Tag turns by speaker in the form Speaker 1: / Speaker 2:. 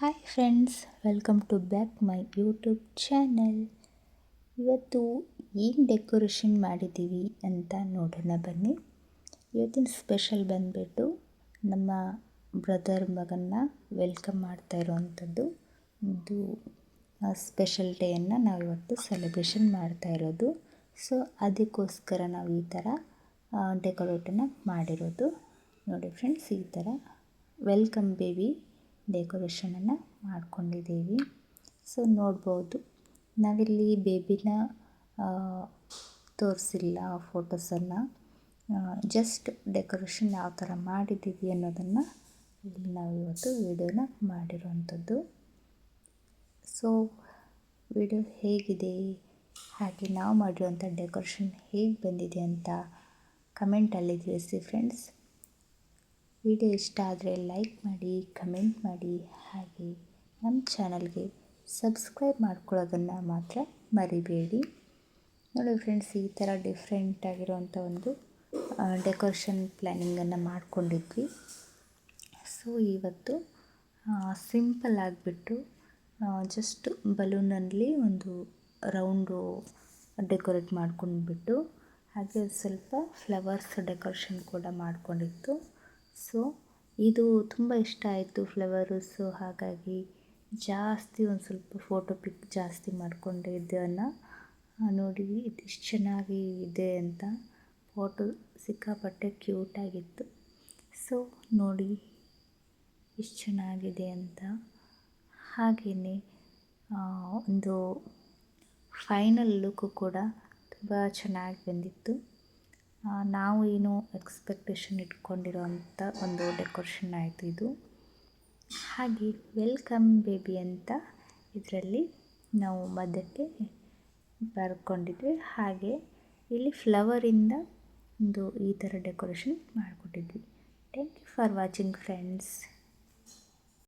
Speaker 1: Hi friends, welcome to back my YouTube channel. ಇವತ್ತು ಏನು decoration ಮಾಡಿದ್ದೀವಿ ಅಂತ ನೋಡೋಣ ಬನ್ನಿ. ಇವತ್ತಿನ ಸ್ಪೆಷಲ್ ಬಂದುಬಿಟ್ಟು ನಮ್ಮ ಬ್ರದರ್ ಮಗನ್ನ ವೆಲ್ಕಮ್ ಮಾಡ್ತಾ ಇರೋವಂಥದ್ದು ಒಂದು ಸ್ಪೆಷಲ್ ಡೇಯನ್ನು ನಾವಿವತ್ತು ಸೆಲೆಬ್ರೇಷನ್ ಮಾಡ್ತಾ ಇರೋದು. ಸೊ ಅದಕ್ಕೋಸ್ಕರ ನಾವು ಈ ಥರ ಡೆಕೋರೇಟನ್ನು ಮಾಡಿರೋದು. ನೋಡಿ ಫ್ರೆಂಡ್ಸ್, ಈ ಥರ ವೆಲ್ಕಮ್ ಬೇಬಿ ಡೆಕೋರೇಷನನ್ನು ಮಾಡ್ಕೊಂಡಿದ್ದೀವಿ. ಸೊ ನೋಡ್ಬೋದು, ನಾವಿಲ್ಲಿ ಬೇಬಿನ ತೋರಿಸಿಲ್ಲ ಫೋಟೋಸನ್ನು, ಜಸ್ಟ್ ಡೆಕೋರೇಷನ್ ಯಾವ ಥರ ಮಾಡಿದ್ದೀವಿ ಅನ್ನೋದನ್ನು ಇಲ್ಲಿ ನಾವಿವತ್ತು ವಿಡಿಯೋನ ಮಾಡಿರೋವಂಥದ್ದು. ಸೊ ವಿಡಿಯೋ ಹೇಗಿದೆ, ಹಾಗೆ ನಾವು ಮಾಡಿರೋಂಥ ಡೆಕೋರೇಷನ್ ಹೇಗೆ ಬಂದಿದೆ ಅಂತ ಕಮೆಂಟಲ್ಲಿ ತಿಳಿಸಿ ಫ್ರೆಂಡ್ಸ್. ವಿಡಿಯೋ ಇಷ್ಟ ಆದರೆ ಲೈಕ್ ಮಾಡಿ, ಕಮೆಂಟ್ ಮಾಡಿ, ಹಾಗೆ ನಮ್ಮ ಚಾನಲ್ಗೆ ಸಬ್ಸ್ಕ್ರೈಬ್ ಮಾಡ್ಕೊಳ್ಳೋದನ್ನು ಮಾತ್ರ ಮರಿಬೇಡಿ. ನೋಡಿ ಫ್ರೆಂಡ್ಸ್, ಈ ಥರ ಡಿಫ್ರೆಂಟಾಗಿರೋವಂಥ ಒಂದು ಡೆಕೋರೇಷನ್ ಪ್ಲ್ಯಾನಿಂಗನ್ನು ಮಾಡ್ಕೊಂಡಿದ್ವಿ. ಸೊ ಇವತ್ತು ಸಿಂಪಲ್ ಆಗಿಬಿಟ್ಟು ಜಸ್ಟ್ ಬಲೂನಲ್ಲಿ ಒಂದು ರೌಂಡು ಡೆಕೋರೇಟ್ ಮಾಡ್ಕೊಂಡ್ಬಿಟ್ಟು, ಹಾಗೆ ಸ್ವಲ್ಪ ಫ್ಲವರ್ಸ್ ಡೆಕೋರೇಷನ್ ಕೂಡ ಮಾಡ್ಕೊಂಡಿತ್ತು. ಸೊ ಇದು ತುಂಬ ಇಷ್ಟ ಆಯಿತು ಫ್ಲವರ್ಸು, ಹಾಗಾಗಿ ಜಾಸ್ತಿ ಒಂದು ಸ್ವಲ್ಪ ಫೋಟೋ ಪಿಕ್ ಜಾಸ್ತಿ ಮಾಡಿಕೊಂಡೆ. ಇದನ್ನು ನೋಡಿ ಇದಿಷ್ಟು ಚೆನ್ನಾಗಿ ಇದೆ ಅಂತ, ಫೋಟೋ ಸಿಕ್ಕಾಪಟ್ಟೆ ಕ್ಯೂಟಾಗಿತ್ತು. ಸೊ ನೋಡಿ ಎಷ್ಟು ಚೆನ್ನಾಗಿದೆ ಅಂತ. ಹಾಗೆಯೇ ಒಂದು ಫೈನಲ್ ಲುಕ್ಕು ಕೂಡ ತುಂಬ ಚೆನ್ನಾಗಿ ಬಂದಿತ್ತು. ನಾವು ಏನು ಎಕ್ಸ್ಪೆಕ್ಟೇಷನ್ ಇಟ್ಕೊಂಡಿರೋವಂಥ ಒಂದು ಡೆಕೋರೇಷನ್ ಆಯಿತು ಇದು. ಹಾಗೆ ವೆಲ್ಕಮ್ ಬೇಬಿ ಅಂತ ಇದರಲ್ಲಿ ನಾವು ಮಧ್ಯಕ್ಕೆ ಬರ್ಕೊಂಡಿದ್ವಿ. ಹಾಗೆ ಇಲ್ಲಿ ಫ್ಲವರಿಂದ ಒಂದು ಈ ಥರ ಡೆಕೋರೇಷನ್ ಮಾಡಿಕೊಟ್ಟಿದ್ವಿ. Thank you for watching friends.